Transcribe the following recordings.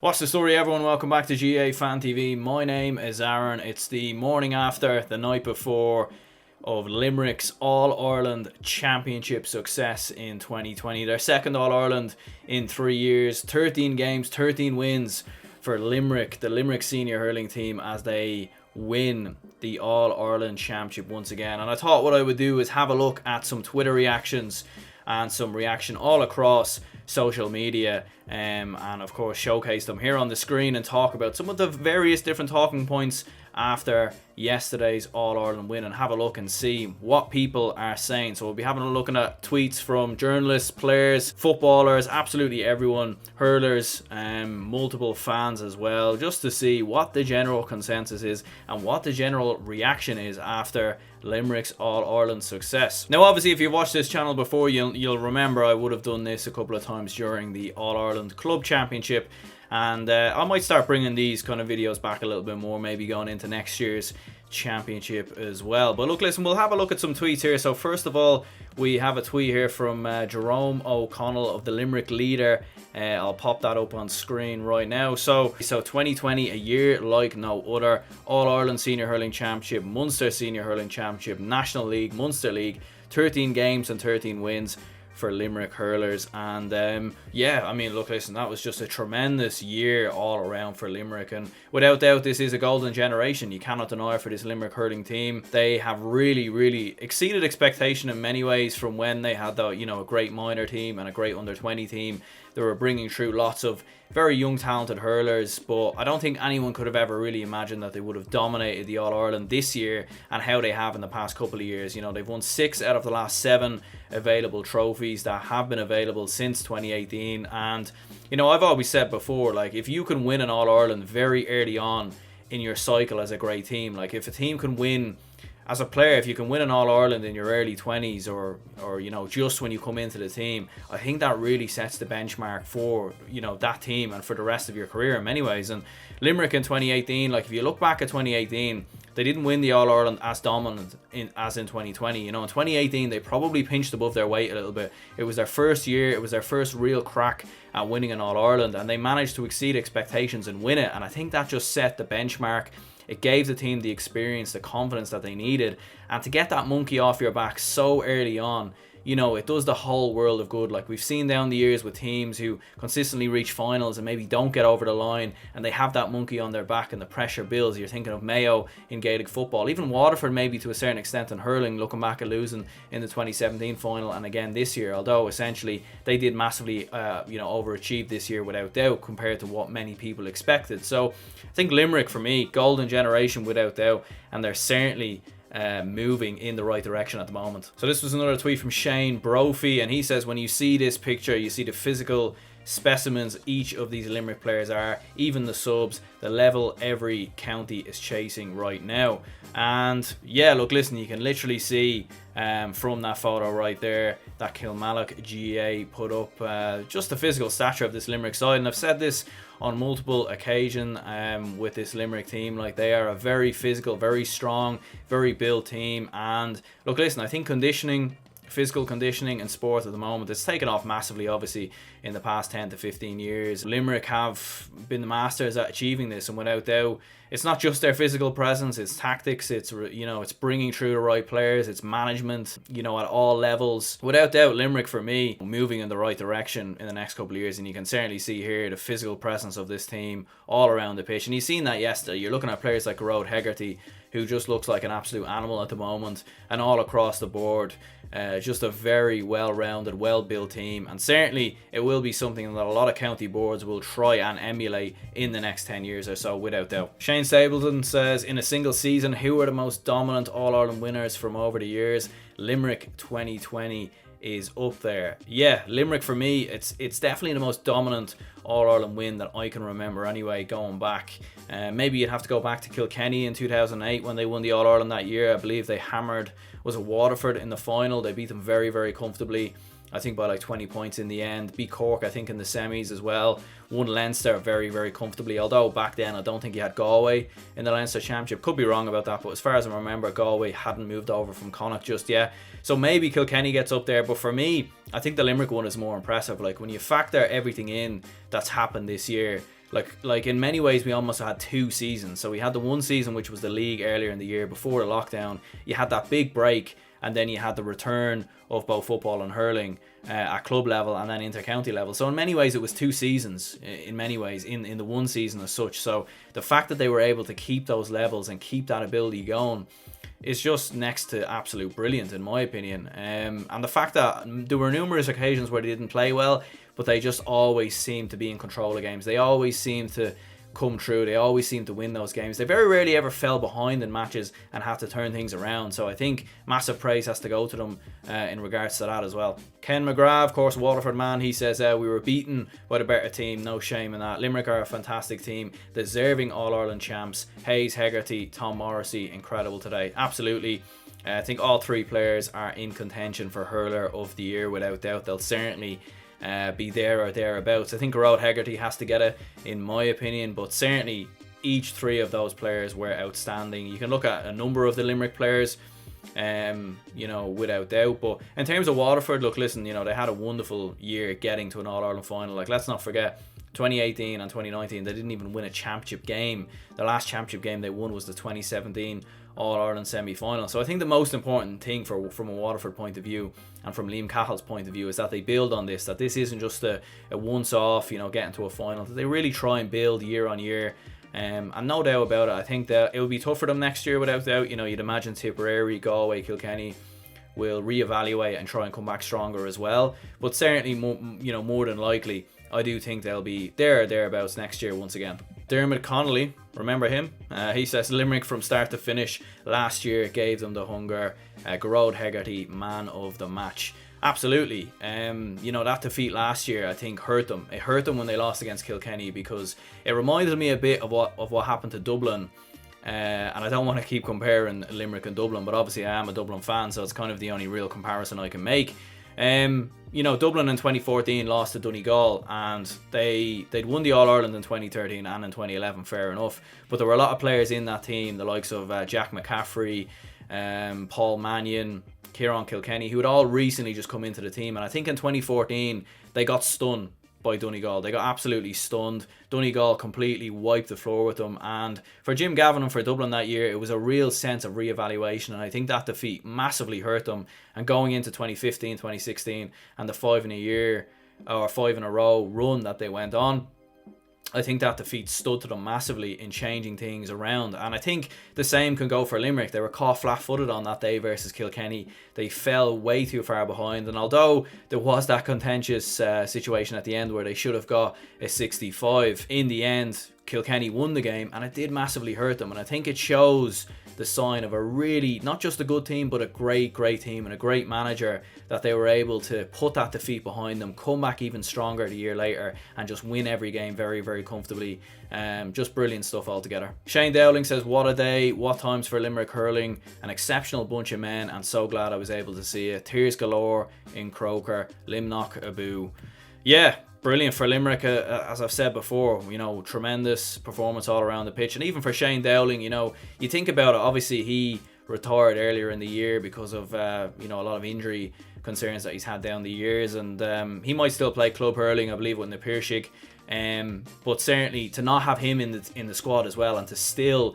What's the story, everyone? Welcome back to GA Fan TV. My name is Aaron. It's the morning after, the night before, of Limericks All-Ireland Championship success in 2020. Their second All-Ireland in 3 years. 13 games, 13 wins for Limerick, the Limerick senior hurling team, as they win the All-Ireland Championship once again. And I thought what I would do is have a look at some Twitter reactions and some reaction all across social media, and of course showcase them here on the screen and talk about some of the various different talking points after yesterday's All-Ireland win, and have a look and see what people are saying. So we'll be having a look at tweets from journalists, players, footballers, absolutely everyone, hurlers, multiple fans as well, just to see what the general consensus is and what the general reaction is after Limerick's All-Ireland success. Now obviously if you've watched this channel before, you'll remember I would have done this a couple of times during the All-Ireland Club Championship, and I might start bringing these kind of videos back a little bit more, maybe going into next year's championship as well. But look, listen, we'll have a look at some tweets here. So first of all, we have a tweet here from Jerome O'Connell of the Limerick Leader. I'll pop that up on screen right now. So 2020, a year like no other. All-Ireland Senior Hurling Championship, Munster Senior Hurling Championship, National League, Munster League, 13 games and 13 wins for Limerick hurlers. And yeah, I mean, look, listen, that was just a tremendous year all around for Limerick, and without doubt this is a golden generation. You cannot deny for this Limerick hurling team. They have really exceeded expectation in many ways from when they had the, a great minor team and a great under-20 team. They were bringing through lots of very young talented hurlers, but I don't think anyone could have ever really imagined that they would have dominated the All-Ireland this year and how they have in the past couple of years. They've won 6 out of the last 7 available trophies that have been available since 2018. And I've always said before, like, if you can win an All-Ireland very early on in your cycle as a great team, like if a team can win as a player, if you can win an All-Ireland in your early 20s or just when you come into the team, I think that really sets the benchmark for that team and for the rest of your career in many ways. And Limerick in 2018, like if you look back at 2018, they didn't win the All-Ireland as dominant as in 2020. In 2018 they probably pinched above their weight a little bit. It was their first year, it was their first real crack at winning an All-Ireland, and they managed to exceed expectations and win it. And I think that just set the benchmark. It gave the team the experience, the confidence that they needed, and to get that monkey off your back so early on, it does the whole world of good. Like we've seen down the years with teams who consistently reach finals and maybe don't get over the line, and they have that monkey on their back and the pressure builds. You're thinking of Mayo in Gaelic football, even Waterford maybe to a certain extent in hurling, looking back at losing in the 2017 final and again this year, although essentially they did massively overachieve this year without doubt compared to what many people expected. So I think Limerick, for me, golden generation without doubt, and they're certainly moving in the right direction at the moment. So this was another tweet from Shane Brophy, and he says, when you see this picture, you see the physical specimens each of these Limerick players are, even the subs, the level every county is chasing right now. And yeah, look, listen, you can literally see from that photo right there that Kilmallock GA put up just the physical stature of this Limerick side. And I've said this on multiple occasions with this Limerick team, like they are a very physical, very strong, very built team. And look, listen, I think physical conditioning in sport at the moment, it's taken off massively obviously in the past 10 to 15 years. Limerick have been the masters at achieving this, and without doubt it's not just their physical presence, it's tactics, it's it's bringing through the right players, it's management at all levels. Without doubt Limerick, for me, moving in the right direction in the next couple of years, and you can certainly see here the physical presence of this team all around the pitch. And you've seen that yesterday. You're looking at players like Gerard Hegarty, who just looks like an absolute animal at the moment, and all across the board just a very well-rounded, well-built team, and certainly it will be something that a lot of county boards will try and emulate in the next 10 years or so, without doubt. Shane Stapleton says, in a single season, who are the most dominant All-Ireland winners from over the years? Limerick 2020 is up there. Yeah, Limerick, for me, it's definitely the most dominant All-Ireland win that I can remember anyway, going back. Maybe you'd have to go back to Kilkenny in 2008 when they won the All-Ireland that year. I believe they hammered, was it Waterford in the final? They beat them very comfortably, I think by like 20 points in the end. Beat Cork, I think, in the semis as well. Won Leinster very comfortably, although back then I don't think you had Galway in the Leinster Championship. Could be wrong about that, but as far as I remember, Galway hadn't moved over from Connacht just yet. So maybe Kilkenny gets up there, but for me, I think the Limerick one is more impressive. Like when you factor everything in that's happened this year, Like in many ways we almost had 2 seasons. So we had the one season which was the league earlier in the year before the lockdown. You had that big break, and then you had the return of both football and hurling at club level and then inter-county level. So in many ways it was 2 seasons in many ways in the one season as such. So the fact that they were able to keep those levels and keep that ability going is just next to absolute brilliant in my opinion. And the fact that there were numerous occasions where they didn't play well, but they just always seemed to be in control of games. They always seemed to come through. They always seem to win those games. They very rarely ever fell behind in matches and had to turn things around. So I think massive praise has to go to them in regards to that as well. Ken McGraw, of course, Waterford man, he says we were beaten by the better team. No shame in that. Limerick are a fantastic team, deserving All-Ireland champs. Hayes, Hegarty, Tom Morrissey, incredible today. Absolutely. I think all 3 players are in contention for Hurler of the Year without doubt. They'll certainly be there or thereabouts. I think Gerard Hegarty has to get it in my opinion, but certainly each 3 of those players were outstanding. You can look at a number of the Limerick players without doubt, but in terms of Waterford, look, listen, they had a wonderful year getting to an All-Ireland final. Like, let's not forget 2018 and 2019 they didn't even win a championship game. The last championship game they won was the 2017 All-Ireland semi-final. So I think the most important thing from a Waterford point of view and from Liam Cahill's point of view is that they build on this, that this isn't just a once-off, getting to a final, that they really try and build year on year. And no doubt about it, I think that it will be tough for them next year without doubt. You'd imagine Tipperary, Galway, Kilkenny will reevaluate and try and come back stronger as well. But certainly, more than likely, I do think they'll be there or thereabouts next year once again. Dermot Connolly, remember him? He says Limerick from start to finish last year gave them the hunger. Gerard Hegarty, man of the match. Absolutely. That defeat last year I think hurt them. It hurt them when they lost against Kilkenny because it reminded me a bit of what happened to Dublin. And I don't want to keep comparing Limerick and Dublin, but obviously I am a Dublin fan, so it's kind of the only real comparison I can make. Dublin in 2014 lost to Donegal, and they'd won the All-Ireland in 2013 and in 2011, fair enough. But there were a lot of players in that team, the likes of Jack McCaffrey, Paul Mannion, Kieran Kilkenny, who had all recently just come into the team. And I think in 2014 they got stunned by Donegal. They got absolutely stunned. Donegal completely wiped the floor with them, and for Jim Gavin and for Dublin that year it was a real sense of re-evaluation, and I think that defeat massively hurt them. And going into 2015, 2016 and the 5 in a row run that they went on, I think that defeat stood to them massively in changing things around. And I think the same can go for Limerick. They were caught flat-footed on that day versus Kilkenny. They fell way too far behind, and although there was that contentious situation at the end where they should have got a 65, in the end Kilkenny won the game, and it did massively hurt them. And I think it shows the sign of a really, not just a good team, but a great team and a great manager, that they were able to put that defeat behind them, come back even stronger the year later, and just win every game very, very comfortably. Just brilliant stuff altogether. Shane Dowling says, what a day, what times for Limerick hurling, an exceptional bunch of men, and so glad I was able to see it. Tears galore in Croker, Limnock Abu. Yeah, brilliant for Limerick, as I've said before, tremendous performance all around the pitch. And even for Shane Dowling, you think about it, obviously he retired earlier in the year because of a lot of injury concerns that he's had down the years, and he might still play club hurling, I believe, with the Piershig. But certainly to not have him in the squad as well, and to still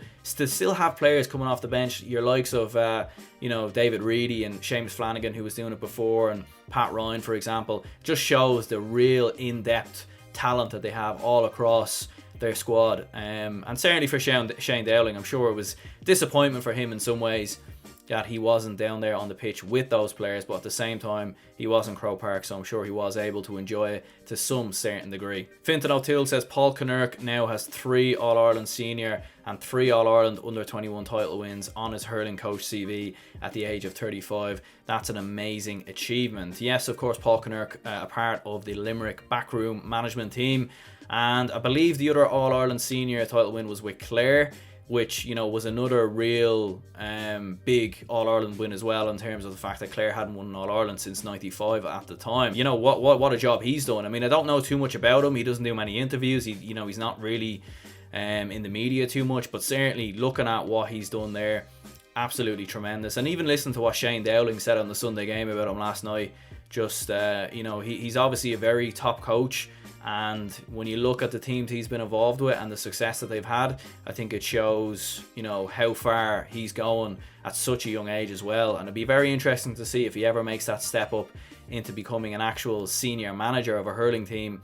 have players coming off the bench, your likes of David Reedy and Seamus Flanagan, who was doing it before, and Pat Ryan, for example, just shows the real in-depth talent that they have all across their squad. And certainly for Shane Dowling, I'm sure it was disappointment for him in some ways that he wasn't down there on the pitch with those players, but at the same time he was in Croke Park, so I'm sure he was able to enjoy it to some certain degree. Fintan O'Toole says Paul Kinnerk now has 3 All-Ireland senior and 3 All-Ireland under-21 title wins on his hurling coach CV at the age of 35. That's an amazing achievement. Yes, of course, Paul Kinnerk, a part of the Limerick backroom management team, and I believe the other All-Ireland senior title win was with Clare, which was another real big All-Ireland win as well, in terms of the fact that Clare hadn't won an All-Ireland since 95 at the time. What a job he's done. I mean, I don't know too much about him. He doesn't do many interviews. He's not really in the media too much, but certainly looking at what he's done there, absolutely tremendous. And even listen to what Shane Dowling said on the Sunday game about him last night. Just, he's obviously a very top coach. And when you look at the teams he's been involved with and the success that they've had, I think it shows, how far he's going at such a young age as well. And it'd be very interesting to see if he ever makes that step up into becoming an actual senior manager of a hurling team,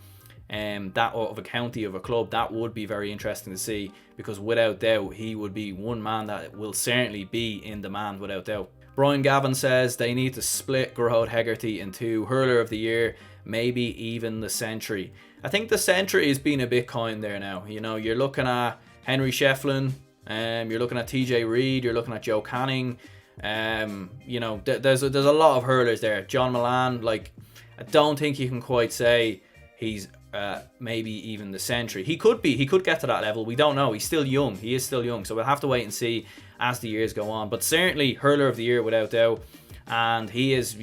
that of a county, of a club. That would be very interesting to see, because without doubt, he would be one man that will certainly be in demand without doubt. Brian Gavin says they need to split Gerard Hegarty into Hurler of the Year, maybe even the Century. I think the Century has been a bit kind there now. You're looking at Henry Shefflin, you're looking at TJ Reid, you're looking at Joe Canning. There's a lot of hurlers there. John Milan, I don't think you can quite say he's maybe even the Century. He could get to that level. We don't know. He's still young. He is still young. So we'll have to wait and see as the years go on. But certainly Hurler of the Year without doubt. And he is,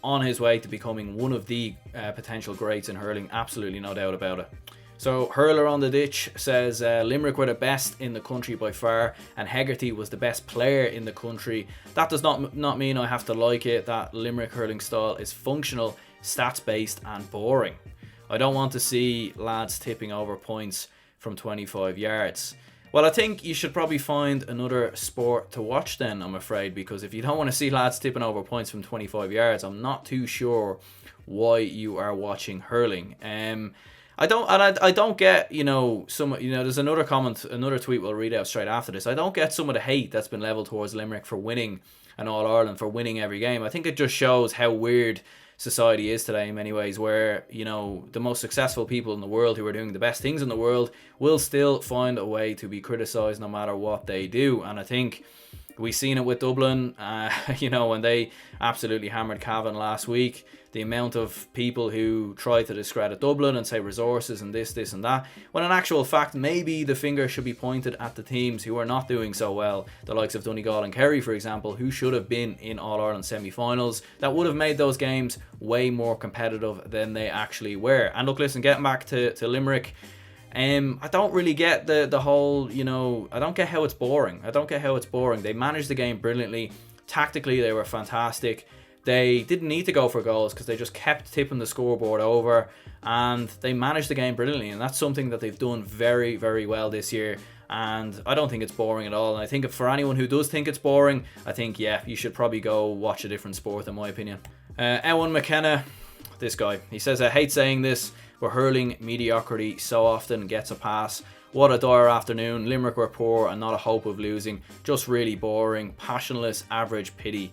on his way to becoming one of the potential greats in hurling. Absolutely no doubt about it. So Hurler on the Ditch says Limerick were the best in the country by far, and Hegarty was the best player in the country. That does not mean I have to like it. That Limerick hurling style is functional, stats based and boring. I don't want to see lads tipping over points from 25 yards. Well, I think you should probably find another sport to watch then, I'm afraid, because if you don't want to see lads tipping over points from 25 yards, I'm not too sure why you are watching hurling. I don't get, there's another comment, another tweet we'll read out straight after this. I don't get some of the hate that's been leveled towards Limerick for winning an All-Ireland, for winning every game. I think it just shows how weird society is today in many ways, where the most successful people in the world who are doing the best things in the world will still find a way to be criticised no matter what they do. And I think we've seen it with Dublin, when they absolutely hammered Cavan last week. The amount of people who try to discredit Dublin and say resources and this and that, when in actual fact maybe the finger should be pointed at the teams who are not doing so well, the likes of Donegal and Kerry, for example, who should have been in All-Ireland semi-finals. That would have made those games way more competitive than they actually were. And look, listen, getting back to Limerick, I don't really get the whole, I don't get how it's boring. They managed the game brilliantly. Tactically, they were fantastic. They didn't need to go for goals because they just kept tipping the scoreboard over, and they managed the game brilliantly, and that's something that they've done very, very well this year. And I don't think it's boring at all. And I think for anyone who does think it's boring, I think, you should probably go watch a different sport, in my opinion. Ewan McKenna, this guy, he says, I hate saying this, but hurling mediocrity so often gets a pass. What a dire afternoon. Limerick were poor and not a hope of losing. Just really boring. Passionless, average, pity.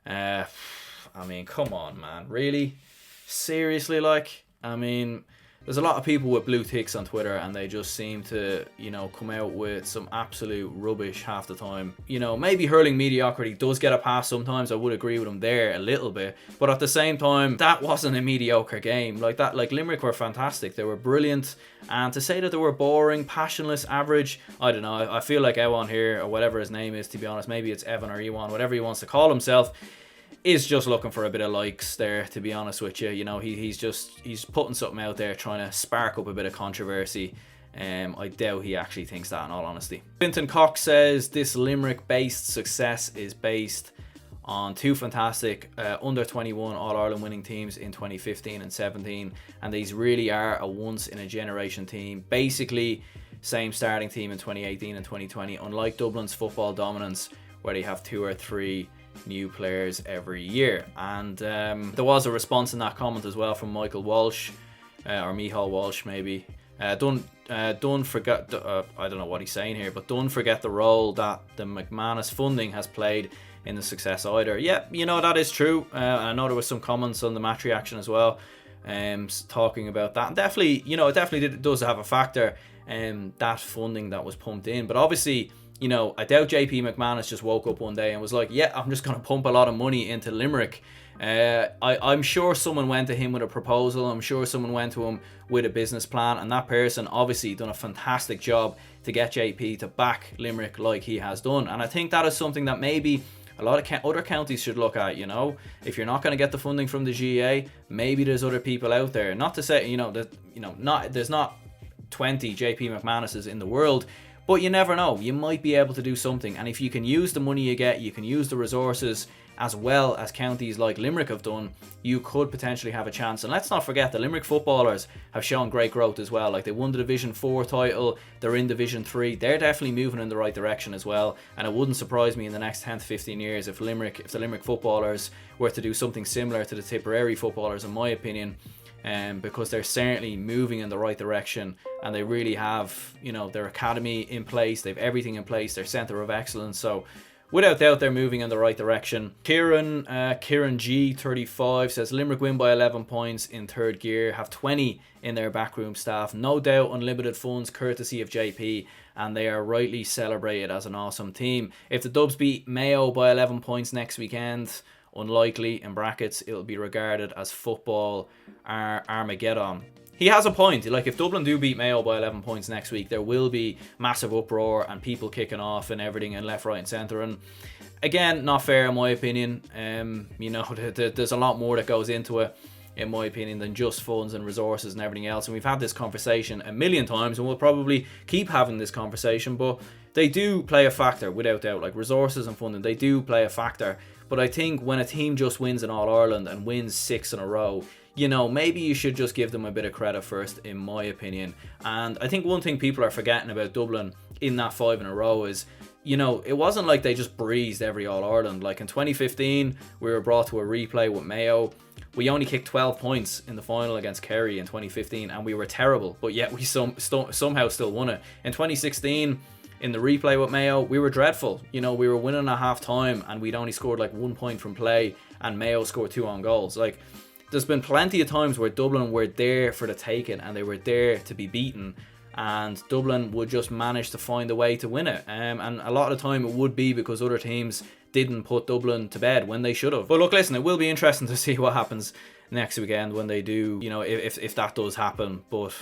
Come on, man. Really? Seriously, there's a lot of people with blue ticks on Twitter, and they just seem to, come out with some absolute rubbish half the time. Maybe hurling mediocrity does get a pass sometimes. I would agree with them there a little bit. But at the same time, that wasn't a mediocre game. Limerick were fantastic. They were brilliant. And to say that they were boring, passionless, average, I don't know. I feel like Ewan here, or whatever his name is, to be honest, maybe it's Evan or Ewan, whatever he wants to call himself, is just looking for a bit of likes there, to be honest with you. He's putting something out there, trying to spark up a bit of controversy. I doubt he actually thinks that, in all honesty. Clinton Cox says this Limerick-based success is based on two fantastic under-21 All-Ireland winning teams in 2015 and 17, and these really are a once-in-a-generation team. Basically, same starting team in 2018 and 2020, unlike Dublin's football dominance, where they have 2 or 3 new players every year. And there was a response in that comment as well from Michael Walsh, or Michal Walsh maybe. Don't forget, I don't know what he's saying here, but don't forget the role that the McManus funding has played in the success either. Yeah, that is true. I know there was some comments on the match reaction as well, talking about that. And definitely, it does have a factor, that funding that was pumped in. But obviously, I doubt JP McManus just woke up one day and was like, I'm just going to pump a lot of money into Limerick. I'm sure someone went to him with a proposal. I'm sure someone went to him with a business plan, and that person obviously done a fantastic job to get JP to back Limerick like he has done. And I think that is something that maybe a lot of other counties should look at. If you're not going to get the funding from the GAA, maybe there's other people out there. Not to say, there's not 20 JP McManuses in the world, but you never know. You might be able to do something. And if you can use the money you get, you can use the resources, as well as counties like Limerick have done, you could potentially have a chance. And let's not forget the Limerick footballers have shown great growth as well. Like, they won the Division 4 title, they're in Division 3, they're definitely moving in the right direction as well. And it wouldn't surprise me in the next 10 to 15 years if the Limerick footballers were to do something similar to the Tipperary footballers, in my opinion. Because they're certainly moving in the right direction, and they really have, their academy in place, they've everything in place, their centre of excellence. So without doubt, they're moving in the right direction. Kieran G35 says Limerick win by 11 points in third gear, have 20 in their backroom staff, no doubt unlimited funds courtesy of JP, and they are rightly celebrated as an awesome team. If the Dubs beat Mayo by 11 points next weekend, unlikely, in brackets, it'll be regarded as football Armageddon. He has a point. Like, if Dublin do beat Mayo by 11 points next week, there will be massive uproar and people kicking off and everything, and left, right and centre. And again, not fair in my opinion. There's a lot more that goes into it, in my opinion, than just funds and resources and everything else. And we've had this conversation a million times, and we'll probably keep having this conversation, but they do play a factor, without doubt. Like, resources and funding, they do play a factor. But I think when a team just wins in All-Ireland and wins 6 in a row, maybe you should just give them a bit of credit first, in my opinion. And I think one thing people are forgetting about Dublin in that 5 in a row is, it wasn't like they just breezed every All-Ireland. Like, in 2015, we were brought to a replay with Mayo. We only kicked 12 points in the final against Kerry in 2015, and we were terrible, but yet we somehow still won it. In 2016, in the replay with Mayo, we were dreadful. We were winning at half time, and we'd only scored like 1 point from play, and Mayo scored 2 on goals. Like, there's been plenty of times where Dublin were there for the taking, and they were there to be beaten, and Dublin would just manage to find a way to win it. And a lot of the time it would be because other teams didn't put Dublin to bed when they should have. But look, listen, it will be interesting to see what happens next weekend when they do, if that does happen. But,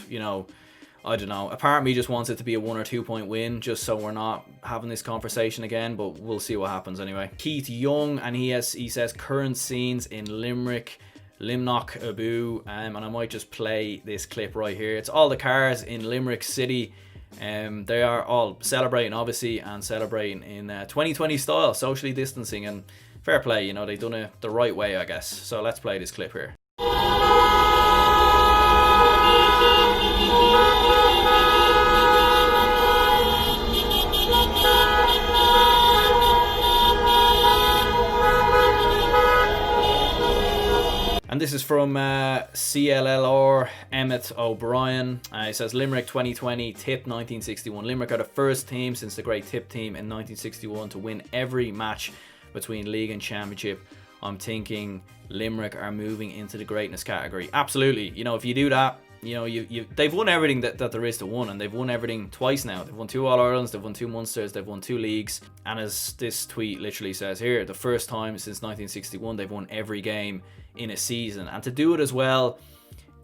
I don't know. A part of me just wants it to be a 1 or 2 point win, just so we're not having this conversation again, but we'll see what happens anyway. Keith Young, and he says current scenes in Limerick, Limnock Abu, and I might just play this clip right here. It's all the cars in Limerick City. They are all celebrating, obviously, and celebrating in 2020 style, socially distancing, and fair play, they've done it the right way, I guess. So let's play this clip here. And this is from CLLR Emmett O'Brien. He says Limerick 2020, Tip 1961. Limerick are the first team since the great Tip team in 1961 to win every match between league and championship. I'm thinking Limerick are moving into the greatness category. Absolutely. If you do that, they've won everything that there is to win, and they've won everything twice now. They've won 2 All-Irelands, they've won 2 Munsters, they've won 2 leagues, and as this tweet literally says here, the first time since 1961 they've won every game in a season. And to do it as well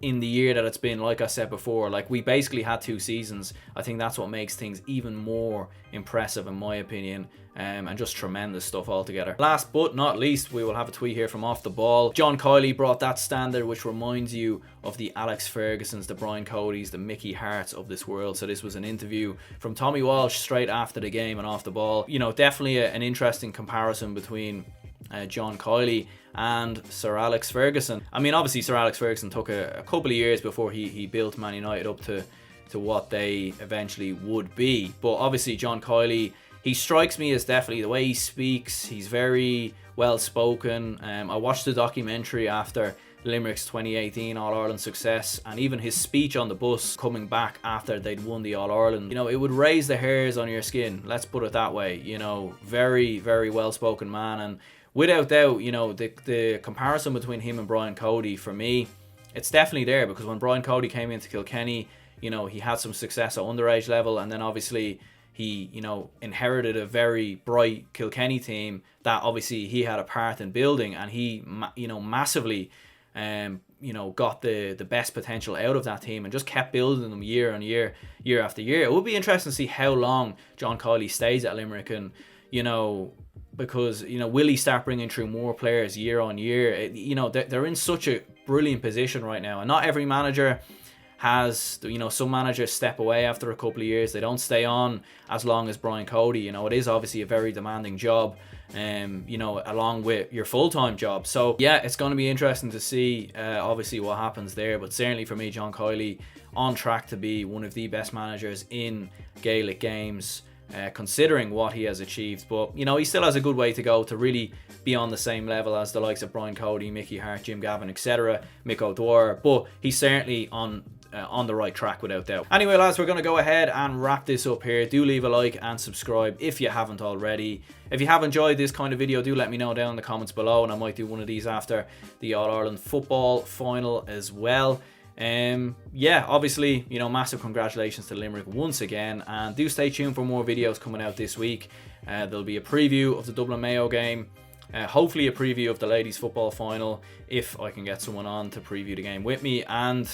in the year that it's been, like I said before, like, we basically had 2 seasons. I think that's what makes things even more impressive, in my opinion, and just tremendous stuff altogether. Last but not least, we will have a tweet here from Off the Ball. John Kiley brought that standard which reminds you of the Alex Fergusons, the Brian Codys, the Mickey Harts of this world. So this was an interview from Tommy Walsh straight after the game and Off the Ball. Definitely an interesting comparison between John Kiley and Sir Alex Ferguson. I mean, obviously Sir Alex Ferguson took a couple of years before he built Man United up to what they eventually would be. But obviously John Kiley, he strikes me as definitely the way he speaks, he's very well spoken. I watched the documentary after Limerick's 2018 All-Ireland success, and even his speech on the bus coming back after they'd won the All-Ireland, it would raise the hairs on your skin, let's put it that way. Very, very well spoken man, and without doubt, the comparison between him and Brian Cody, for me, it's definitely there, because when Brian Cody came into Kilkenny, he had some success at underage level, and then obviously he, inherited a very bright Kilkenny team that obviously he had a part in building, and he, massively, got the best potential out of that team and just kept building them year on year, year after year. It would be interesting to see how long John Kiley stays at Limerick, and, because, will he start bringing through more players year on year? They're in such a brilliant position right now, and not every manager has, some managers step away after a couple of years. They don't stay on as long as Brian Cody. It is obviously a very demanding job, you know, along with your full-time job. So yeah, it's going to be interesting to see obviously what happens there, but certainly for me, John Kiely on track to be one of the best managers in Gaelic games, considering what he has achieved. But you know, he still has a good way to go to really be on the same level as the likes of Brian Cody, Mickey Hart, Jim Gavin, etc., Mick O'Dwyer, but he's certainly on the right track without doubt. Anyway lads, we're going to go ahead and wrap this up here. Do leave a like and subscribe if you haven't already. If you have enjoyed this kind of video, do let me know down in the comments below, and I might do one of these after the All-Ireland football final as well. Yeah, obviously, you know, massive congratulations to Limerick once again, and do stay tuned for more videos coming out this week. There'll be a preview of the Dublin Mayo game, hopefully a preview of the ladies football final if I can get someone on to preview the game with me, and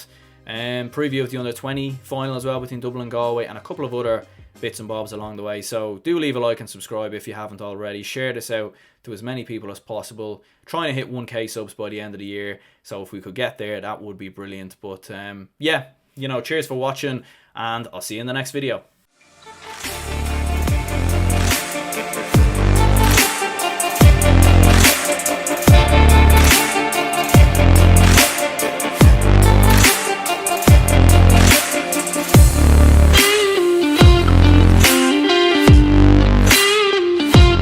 preview of the under-20 final as well between Dublin and Galway, and a couple of other bits and bobs along the way. So do leave a like and subscribe if you haven't already. Share this out to as many people as possible. Trying to hit 1k subs by the end of the year, so if we could get there, that would be brilliant. But yeah, you know, cheers for watching, and I'll see you in the next video.